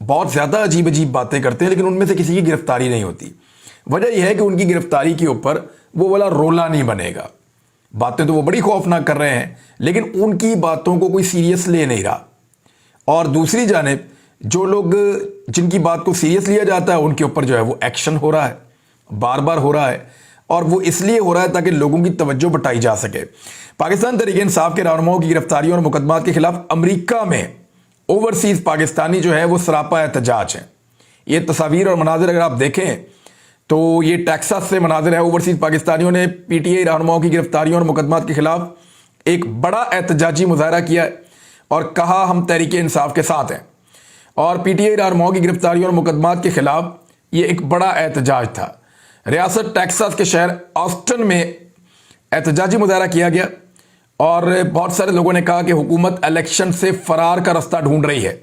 بہت زیادہ عجیب عجیب باتیں کرتے ہیں لیکن ان میں سے کسی کی گرفتاری نہیں ہوتی. وجہ یہ ہے کہ ان کی گرفتاری کے اوپر وہ والا رولا نہیں بنے گا. باتیں تو وہ بڑی خوفناک کر رہے ہیں لیکن ان کی باتوں کو کوئی سیریس لے نہیں رہا. اور دوسری جانب جو لوگ جن کی بات کو سیریس لیا جاتا ہے ان کے اوپر جو ہے وہ ایکشن ہو رہا ہے, بار بار ہو رہا ہے, اور وہ اس لیے ہو رہا ہے تاکہ لوگوں کی توجہ بٹائی جا سکے. پاکستان تحریک انصاف کے رہنماؤں کی گرفتاریوں اور مقدمات کے خلاف امریکہ میں اوورسیز پاکستانی جو ہے وہ سراپا احتجاج ہیں. یہ تصاویر اور مناظر اگر آپ دیکھیں تو یہ ٹیکساس سے مناظر ہے. اوورسیز پاکستانیوں نے پی ٹی آئی رہنماؤں کی گرفتاریوں اور مقدمات کے خلاف ایک بڑا احتجاجی مظاہرہ کیا ہے اور کہا ہم تحریک انصاف کے ساتھ ہیں. اور پی ٹی آئی رہنماؤں کی گرفتاریوں اور مقدمات کے خلاف یہ ایک بڑا احتجاج تھا. ریاست ٹیکساس کے شہر آسٹن میں احتجاجی مظاہرہ کیا گیا اور بہت سارے لوگوں نے کہا کہ حکومت الیکشن سے فرار کا رستہ ڈھونڈ رہی ہے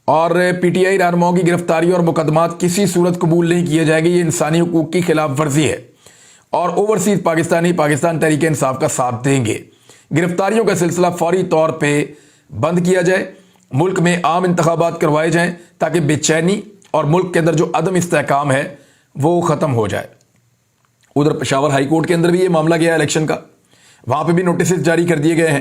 اور پی ٹی آئی رہنماؤں کی گرفتاریوں اور مقدمات کسی صورت قبول نہیں کیے جائے گی. یہ انسانی حقوق کی خلاف ورزی ہے اور اوورسیز پاکستانی پاکستان تحریک انصاف کا ساتھ دیں گے. گرفتاریوں کا سلسلہ فوری طور پہ بند کیا جائے, ملک میں عام انتخابات کروائے جائیں تاکہ بے چینی اور ملک کے اندر جو عدم استحکام ہے وہ ختم ہو جائے. ادھر پشاور ہائی کورٹ کے اندر بھی یہ معاملہ گیا الیکشن کا, وہاں پہ بھی نوٹسز جاری کر دیے گئے ہیں.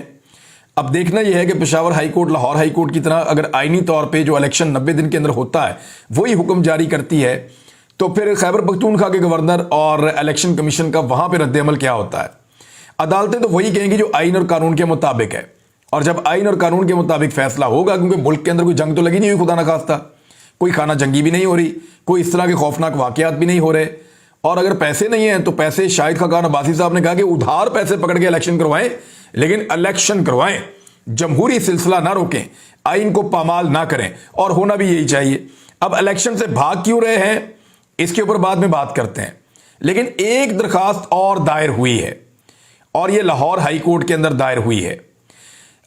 اب دیکھنا یہ ہے کہ Peshawar high court Lahore high court کی طرح اگر آئینی طور پہ جو الیکشن 90 دن کے اندر ہوتا ہے وہی حکم جاری کرتی ہے تو پھر خیبر پختونخوا کے گورنر اور الیکشن کمیشن کا وہاں پہ رد عمل کیا ہوتا ہے. عدالتیں تو وہی کہیں گی جو آئین اور قانون کے مطابق ہے, اور جب آئین اور قانون کے مطابق فیصلہ ہوگا, کیونکہ ملک کے اندر کوئی جنگ تو لگی نہیں ہوئی خدا نخواستہ, کوئی خانہ جنگی بھی نہیں ہو رہی, کوئی اس طرح کے خوفناک واقعات بھی نہیں ہو رہے, اور اگر پیسے نہیں ہیں تو پیسے شاہد خاقان عباسی صاحب نے کہا کہ ادھار پیسے پکڑ کے الیکشن کروائیں لیکن الیکشن کروائیں, جمہوری سلسلہ نہ روکیں, آئین کو پامال نہ کریں, اور ہونا بھی یہی چاہیے. اب الیکشن سے بھاگ کیوں رہے ہیں اس کے اوپر بعد میں بات کرتے ہیں, لیکن ایک درخواست اور دائر ہوئی ہے اور یہ لاہور ہائی کورٹ کے اندر دائر ہوئی ہے.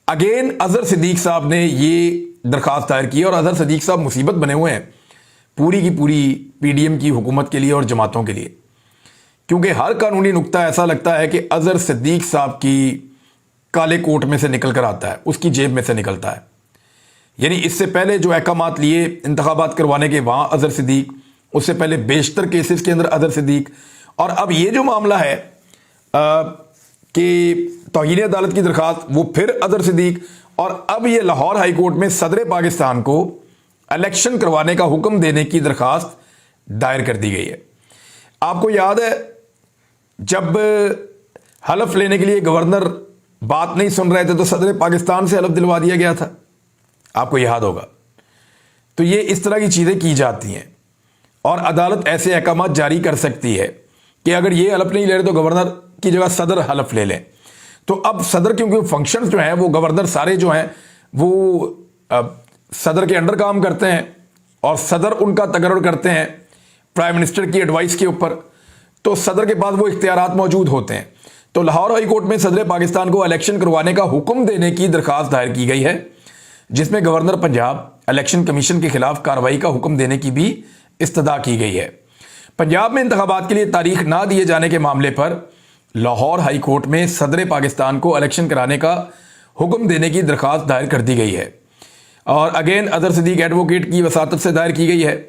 اگین اظہر صدیق صاحب نے یہ درخواست دائر کی اور اظہر صدیق صاحب مصیبت بنے ہوئے ہیں پوری کی پوری پی ڈی ایم کی حکومت کے لیے اور جماعتوں کے لیے, کیونکہ ہر قانونی نقطہ ایسا لگتا ہے کہ اظہر صدیق صاحب کی کالے کوٹ میں سے نکل کر آتا ہے, اس کی جیب میں سے نکلتا ہے. یعنی اس سے پہلے جو احکامات لیے انتخابات کروانے کے وہاں اظہر صدیق, اس سے پہلے بیشتر کیسز کے اندر اظہر صدیق, اور اب یہ جو معاملہ ہے کہ توہین عدالت کی درخواست وہ پھر اظہر صدیق, اور اب یہ لاہور ہائی کورٹ میں صدر پاکستان کو الیکشن کروانے کا حکم دینے کی درخواست دائر کر دی گئی ہے. آپ کو یاد ہے جب حلف لینے کے لیے گورنر بات نہیں سن رہے تھے تو صدر پاکستان سے حلف دلوا دیا گیا تھا, آپ کو یاد ہوگا. تو یہ اس طرح کی چیزیں کی جاتی ہیں اور عدالت ایسے احکامات جاری کر سکتی ہے کہ اگر یہ حلف نہیں لے رہے تو گورنر کی جگہ صدر حلف لے لیں. تو اب صدر, کیونکہ فنکشنز جو ہیں وہ گورنر سارے جو ہیں وہ صدر کے انڈر کام کرتے ہیں اور صدر ان کا تقرر کرتے ہیں پرائم منسٹر کی ایڈوائس کے اوپر, تو صدر کے پاس وہ اختیارات موجود ہوتے ہیں. تو لاہور ہائی کورٹ میں صدر پاکستان کو الیکشن کروانے کا حکم دینے کی درخواست دائر کی گئی ہے, جس میں گورنر پنجاب الیکشن کمیشن کے خلاف کارروائی کا حکم دینے کی بھی استدعا کی گئی ہے. پنجاب میں انتخابات کے لیے تاریخ نہ دیے جانے کے معاملے پر لاہور ہائی کورٹ میں صدر پاکستان کو الیکشن کرانے کا حکم دینے کی درخواست دائر کر دی گئی ہے, اور اگین اظہر صدیق ایڈوکیٹ کی وساطت سے دائر کی گئی ہے,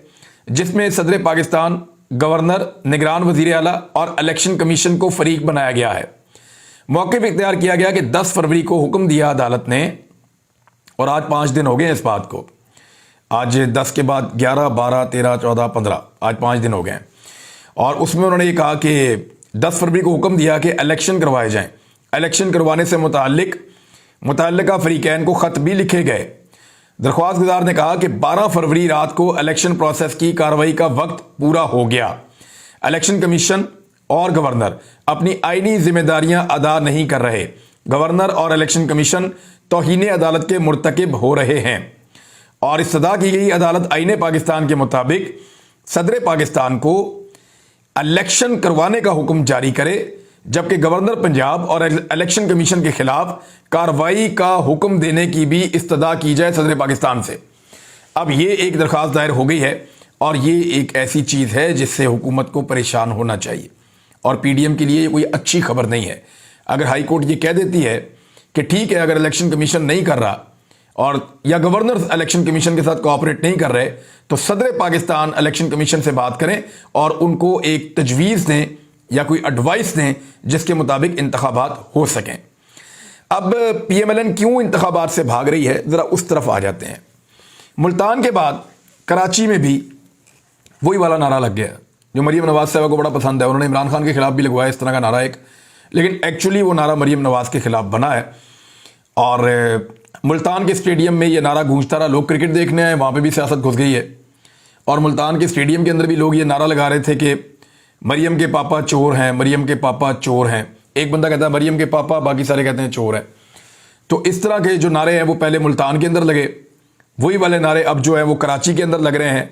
جس میں صدر پاکستان, گورنر, نگران وزیر اعلیٰ اور الیکشن کمیشن کو فریق بنایا گیا ہے. موقف اختیار کیا گیا کہ 10 فروری کو حکم دیا عدالت نے, اور آج 5 دن ہو گئے اس بات کو, آج 10 کے بعد 11, 12, 13, 14, 15, آج 5 دن ہو گئے ہیں, اور اس میں انہوں نے یہ کہا کہ 10 فروری کو حکم دیا کہ الیکشن کروائے جائیں. الیکشن کروانے سے متعلقہ فریقین کو خط بھی لکھے گئے. درخواست گزار نے کہا کہ 12 فروری رات کو الیکشن پروسیس کی کارروائی کا وقت پورا ہو گیا. الیکشن کمیشن اور گورنر اپنی آئینی ذمہ داریاں ادا نہیں کر رہے. گورنر اور الیکشن کمیشن توہین عدالت کے مرتکب ہو رہے ہیں, اور استدعا کی گئی عدالت آئین پاکستان کے مطابق صدر پاکستان کو الیکشن کروانے کا حکم جاری کرے, جبکہ گورنر پنجاب اور الیکشن کمیشن کے خلاف کارروائی کا حکم دینے کی بھی استدعا کی جائے صدر پاکستان سے. اب یہ ایک درخواست دائر ہو گئی ہے, اور یہ ایک ایسی چیز ہے جس سے حکومت کو پریشان ہونا چاہیے, اور پی ڈی ایم کے لیے یہ کوئی اچھی خبر نہیں ہے. اگر ہائی کورٹ یہ کہہ دیتی ہے کہ ٹھیک ہے اگر الیکشن کمیشن نہیں کر رہا اور یا گورنر الیکشن کمیشن کے ساتھ کوآپریٹ نہیں کر رہے تو صدر پاکستان الیکشن کمیشن سے بات کریں اور ان کو ایک تجویز دیں یا کوئی ایڈوائس دیں جس کے مطابق انتخابات ہو سکیں۔ اب پی ایم ایل این کیوں انتخابات سے بھاگ رہی ہے، ذرا اس طرف آ جاتے ہیں۔ ملتان کے بعد کراچی میں بھی وہی والا نعرہ لگ گیا جو مریم نواز صاحبہ کو بڑا پسند ہے۔ انہوں نے عمران خان کے خلاف بھی لگوایا اس طرح کا نعرہ ایک، لیکن ایکچولی وہ نعرہ مریم نواز کے خلاف بنا ہے۔ اور ملتان کے اسٹیڈیم میں یہ نعرہ گونجتا رہا، لوگ کرکٹ دیکھنے آئے، وہاں پہ بھی سیاست گھس گئی ہے۔ اور ملتان کے اسٹیڈیم کے اندر بھی لوگ یہ نعرہ لگا رہے تھے کہ مریم کے پاپا چور ہیں، مریم کے پاپا چور ہیں۔ ایک بندہ کہتا ہے مریم کے پاپا، باقی سارے کہتے ہیں چور ہیں۔ تو اس طرح کے جو نعرے ہیں وہ پہلے ملتان کے اندر لگے، وہی والے نعرے اب جو ہیں وہ کراچی کے اندر لگ رہے ہیں۔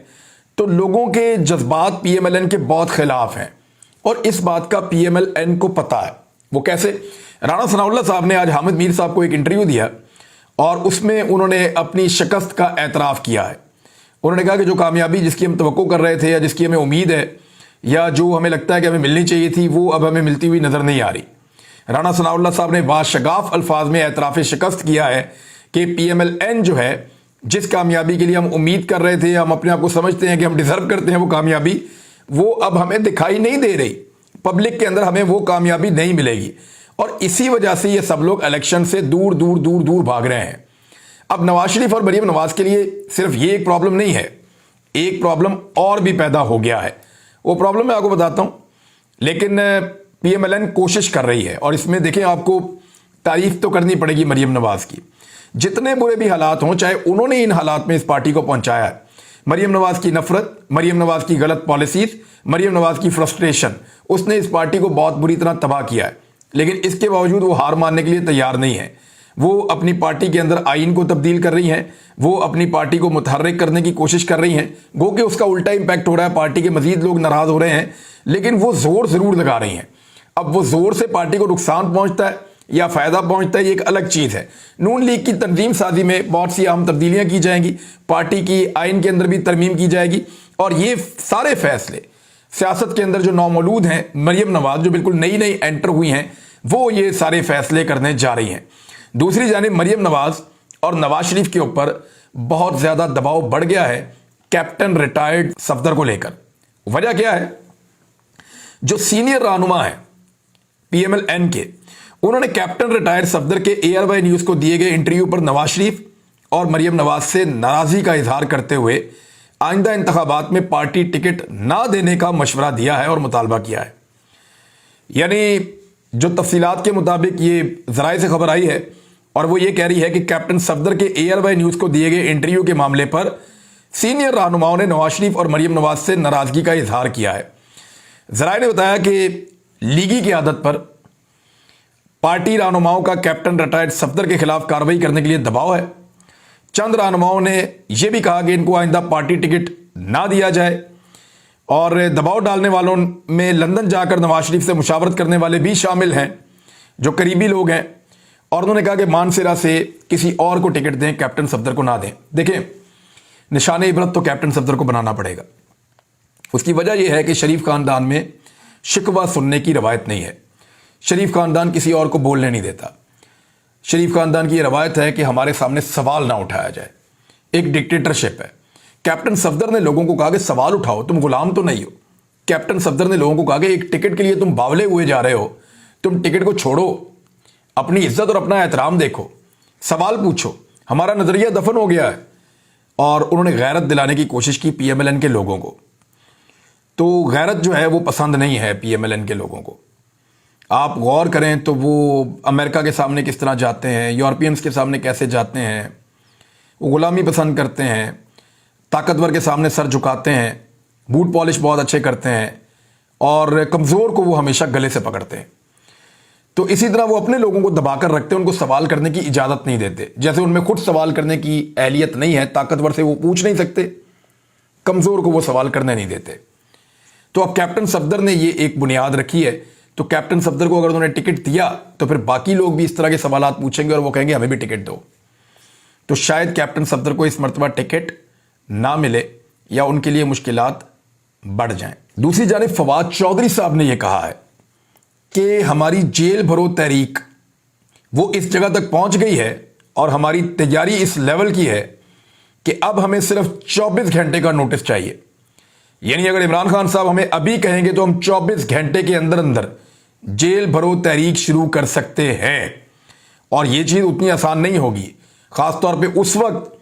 تو لوگوں کے جذبات پی ایم ایل این کے بہت خلاف ہیں اور اس بات کا پی ایم ایل این کو پتہ ہے۔ وہ کیسے؟ رانا ثناء اللہ صاحب نے آج حامد میر صاحب کو ایک انٹرویو دیا اور اس میں انہوں نے اپنی شکست کا اعتراف کیا ہے۔ انہوں نے کہا کہ جو کامیابی جس کی ہم توقع کر رہے تھے یا جس کی ہمیں امید ہے یا جو ہمیں لگتا ہے کہ ہمیں ملنی چاہیے تھی وہ اب ہمیں ملتی ہوئی نظر نہیں آ رہی۔ رانا ثناء اللہ صاحب نے باشگاف الفاظ میں اعتراف شکست کیا ہے کہ پی ایم ایل این جو ہے جس کامیابی کے لیے ہم امید کر رہے تھے، ہم اپنے آپ کو سمجھتے ہیں کہ ہم ڈیزرو کرتے ہیں وہ کامیابی، وہ اب ہمیں دکھائی نہیں دے رہی۔ پبلک کے اندر ہمیں وہ کامیابی نہیں ملے گی اور اسی وجہ سے یہ سب لوگ الیکشن سے دور دور دور دور بھاگ رہے ہیں۔ اب نواز شریف اور مریم نواز کے لیے صرف یہ ایک پرابلم نہیں ہے، ایک پرابلم اور بھی پیدا ہو گیا ہے۔ وہ پرابلم میں آپ کو بتاتا ہوں، لیکن پی ایم ایل این کوشش کر رہی ہے اور اس میں دیکھیں آپ کو تعریف تو کرنی پڑے گی مریم نواز کی۔ جتنے برے بھی حالات ہوں، چاہے انہوں نے ان حالات میں اس پارٹی کو پہنچایا ہے، مریم نواز کی نفرت، مریم نواز کی غلط پالیسیز، مریم نواز کی فرسٹریشن، اس نے اس پارٹی کو بہت بری طرح تباہ کیا ہے، لیکن اس کے باوجود وہ ہار ماننے کے لیے تیار نہیں ہے۔ وہ اپنی پارٹی کے اندر آئین کو تبدیل کر رہی ہیں، وہ اپنی پارٹی کو متحرک کرنے کی کوشش کر رہی ہیں، گو کہ اس کا الٹا امپیکٹ ہو رہا ہے، پارٹی کے مزید لوگ ناراض ہو رہے ہیں، لیکن وہ زور ضرور لگا رہی ہیں۔ اب وہ زور سے پارٹی کو نقصان پہنچتا ہے یا فائدہ پہنچتا ہے یہ ایک الگ چیز ہے۔ نون لیگ کی تنظیم سازی میں بہت سی اہم تبدیلیاں کی جائیں گی، پارٹی کی آئین کے اندر بھی ترمیم کی جائے گی اور یہ سارے فیصلے سیاست کے اندر جو نومولود ہیں، مریم نواز جو بالکل نئی نئی انٹر ہوئی ہیں، وہ یہ سارے فیصلے کرنے جا رہی ہیں۔ دوسری جانب مریم نواز اور نواز شریف کے اوپر بہت زیادہ دباؤ بڑھ گیا ہے کیپٹن ریٹائرڈ صفدر کو لے کر۔ وجہ کیا ہے؟ جو سینئر رہنما ہیں پی ایم ایل این کے، انہوں نے کیپٹن ریٹائرڈ صفدر کے اے آر وائی نیوز کو دیے گئے انٹرویو پر نواز شریف اور مریم نواز سے ناراضی کا اظہار کرتے ہوئے آئندہ انتخابات میں پارٹی ٹکٹ نہ دینے کا مشورہ دیا ہے اور مطالبہ کیا ہے۔ یعنی جو تفصیلات کے مطابق یہ ذرائع سے خبر آئی ہے اور وہ یہ کہہ رہی ہے کہ کیپٹن صفدر کے اے آر وائی نیوز کو دیے گئے انٹرویو کے معاملے پر سینئر رہنماؤں نے نواز شریف اور مریم نواز سے ناراضگی کا اظہار کیا ہے۔ ذرائع نے بتایا کہ لیگی کی عادت پر پارٹی رہنماؤں کا کیپٹن ریٹائرڈ صفدر کے خلاف کارروائی کرنے کے لیے دباؤ ہے۔ چند رہنماؤں نے یہ بھی کہا کہ ان کو آئندہ پارٹی ٹکٹ نہ دیا جائے اور دباؤ ڈالنے والوں میں لندن جا کر نواز شریف سے مشاورت کرنے والے بھی شامل ہیں جو قریبی لوگ ہیں، اور انہوں نے کہا کہ مانسیرا سے کسی اور کو ٹکٹ دیں، کیپٹن صفدر کو نہ دیں۔ دیکھیں، نشان عبرت تو کیپٹن صفدر کو بنانا پڑے گا۔ اس کی وجہ یہ ہے کہ شریف خاندان میں شکوہ سننے کی روایت نہیں ہے، شریف خاندان کسی اور کو بولنے نہیں دیتا۔ شریف خاندان کی یہ روایت ہے کہ ہمارے سامنے سوال نہ اٹھایا جائے، ایک ڈکٹیٹرشپ ہے۔ کیپٹن صفدر نے لوگوں کو کہا کہ سوال اٹھاؤ، تم غلام تو نہیں ہو۔ کیپٹن صفدر نے لوگوں کو کہا کہ ایک ٹکٹ کے لیے تم باولے ہوئے جا رہے ہو، تم ٹکٹ کو چھوڑو، اپنی عزت اور اپنا احترام دیکھو، سوال پوچھو، ہمارا نظریہ دفن ہو گیا ہے۔ اور انہوں نے غیرت دلانے کی کوشش کی پی ایم ایل این کے لوگوں کو۔ تو غیرت جو ہے وہ پسند نہیں ہے پی ایم ایل این کے لوگوں کو۔ آپ غور کریں تو وہ امریکہ کے سامنے کس طرح جاتے ہیں، یورپینز کے سامنے کیسے جاتے ہیں، وہ غلامی پسند کرتے ہیں، طاقتور کے سامنے سر جھکاتے ہیں، بوٹ پالش بہت اچھے کرتے ہیں اور کمزور کو وہ ہمیشہ گلے سے پکڑتے ہیں۔ تو اسی طرح وہ اپنے لوگوں کو دبا کر رکھتے ہیں، ان کو سوال کرنے کی اجازت نہیں دیتے۔ جیسے ان میں خود سوال کرنے کی اہلیت نہیں ہے، طاقتور سے وہ پوچھ نہیں سکتے، کمزور کو وہ سوال کرنے نہیں دیتے۔ تو اب کیپٹن صفدر نے یہ ایک بنیاد رکھی ہے، تو کیپٹن صفدر کو اگر انہوں نے ٹکٹ دیا تو پھر باقی لوگ بھی اس طرح کے سوالات پوچھیں گے اور وہ کہیں گے ہمیں بھی ٹکٹ دو۔ تو شاید کیپٹن صفدر کو اس مرتبہ ٹکٹ نہ ملے یا ان کے لیے مشکلات بڑھ جائیں۔ دوسری جانب فواد چودھری صاحب نے یہ کہا ہے کہ ہماری جیل بھرو تحریک وہ اس جگہ تک پہنچ گئی ہے اور ہماری تیاری اس لیول کی ہے کہ اب ہمیں صرف 24 گھنٹے کا نوٹس چاہیے. یعنی اگر عمران خان صاحب ہمیں ابھی کہیں گے تو ہم 24 گھنٹے کے اندر اندر جیل بھرو تحریک شروع کر سکتے ہیں. اور یہ چیز اتنی آسان نہیں ہوگی، خاص طور پہ اس وقت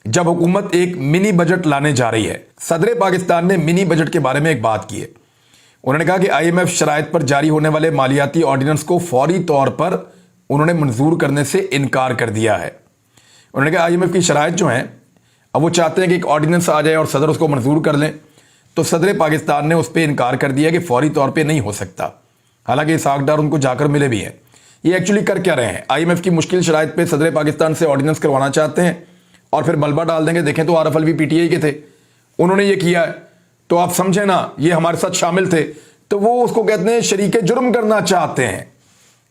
جب حکومت ایک منی بجٹ لانے جا رہی ہے. صدر پاکستان نے منی بجٹ کے بارے میں ایک بات کی ہے. انہوں نے کہا کہ آئی ایم ایف شرائط پر جاری ہونے والے مالیاتی آرڈیننس کو فوری طور پر انہوں نے منظور کرنے سے انکار کر دیا ہے. انہوں نے کہا آئی ایم ایف کی شرائط جو ہیں اب وہ چاہتے ہیں کہ ایک آرڈیننس آ جائے اور صدر اس کو منظور کر لیں، تو صدر پاکستان نے اس پہ انکار کر دیا کہ فوری طور پہ نہیں ہو سکتا. حالانکہ اسحاق ڈار ان کو جا کر ملے بھی ہیں. یہ ایکچولی کر کیا رہے ہیں؟ آئی ایم ایف کی مشکل شرائط پہ صدر پاکستان سے آرڈیننس کروانا چاہتے ہیں اور پھر ملبہ ڈال دیں گے دیکھیں تو عارف الوی پی ٹی آئی کے تھے، انہوں نے یہ کیا ہے، تو آپ سمجھیں نا یہ ہمارے ساتھ شامل تھے، تو وہ اس کو کہتے ہیں شریک جرم کرنا چاہتے ہیں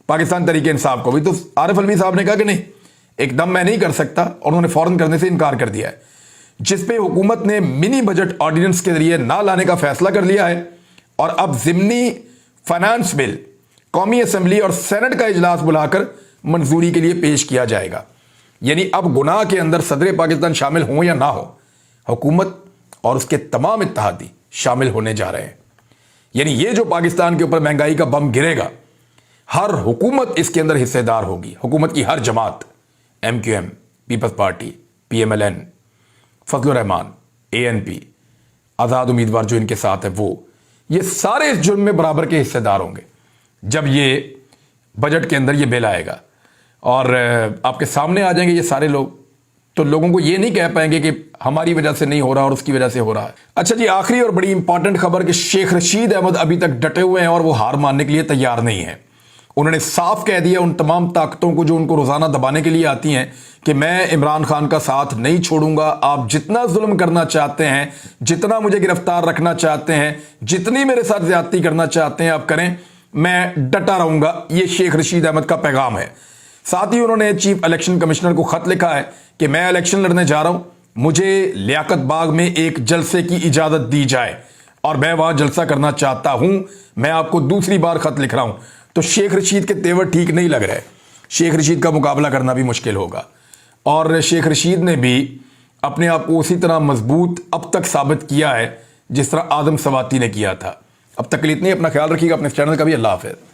پاکستان تحریک انصاف کو بھی. تو عارف الوی صاحب نے کہا کہ نہیں، ایک دم میں نہیں کر سکتا، اور انہوں نے فوراً کرنے سے انکار کر دیا ہے، جس پہ حکومت نے منی بجٹ آرڈیننس کے ذریعے نہ لانے کا فیصلہ کر لیا ہے. اور اب ضمنی فائنانس بل قومی اسمبلی اور سینٹ کا اجلاس بلا کر منظوری کے لیے پیش کیا جائے گا. یعنی اب گناہ کے اندر صدر پاکستان شامل ہوں یا نہ ہو، حکومت اور اس کے تمام اتحادی شامل ہونے جا رہے ہیں. یعنی یہ جو پاکستان کے اوپر مہنگائی کا بم گرے گا، ہر حکومت اس کے اندر حصے دار ہوگی. حکومت کی ہر جماعت، M Q M, Peoples Party, P M L N, Fazl ur Rehman, اے این پی، آزاد امیدوار جو ان کے ساتھ ہے، وہ یہ سارے اس جرم میں برابر کے حصے دار ہوں گے جب یہ بجٹ کے اندر یہ بل آئے گا. اور آپ کے سامنے آ جائیں گے یہ سارے لوگ، تو لوگوں کو یہ نہیں کہہ پائیں گے کہ ہماری وجہ سے نہیں ہو رہا اور اس کی وجہ سے ہو رہا ہے. اچھا جی، آخری اور بڑی امپورٹنٹ خبر کہ شیخ رشید احمد ابھی تک ڈٹے ہوئے ہیں اور وہ ہار ماننے کے لیے تیار نہیں ہیں. انہوں نے صاف کہہ دیا ان تمام طاقتوں کو جو ان کو روزانہ دبانے کے لیے آتی ہیں کہ میں عمران خان کا ساتھ نہیں چھوڑوں گا. آپ جتنا ظلم کرنا چاہتے ہیں، جتنا مجھے گرفتار رکھنا چاہتے ہیں، جتنی میرے ساتھ زیادتی کرنا چاہتے ہیں آپ کریں، میں ڈٹا رہوں گا. یہ شیخ رشید احمد کا پیغام ہے. ساتھ ہی انہوں نے چیف الیکشن کمشنر کو خط لکھا ہے کہ میں الیکشن لڑنے جا رہا ہوں، مجھے لیاقت باغ میں ایک جلسے کی اجازت دی جائے اور میں وہاں جلسہ کرنا چاہتا ہوں. میں آپ کو دوسری بار خط لکھ رہا ہوں. تو شیخ رشید کے تیور ٹھیک نہیں لگ رہے. شیخ رشید کا مقابلہ کرنا بھی مشکل ہوگا. اور شیخ رشید نے بھی اپنے آپ کو اسی طرح مضبوط اب تک ثابت کیا ہے جس طرح اعظم سواتی نے کیا تھا. اب تک کے لیے اتنی، اپنا خیال رکھیے گا، اپنے چینل کا بھی. اللہ حافظ.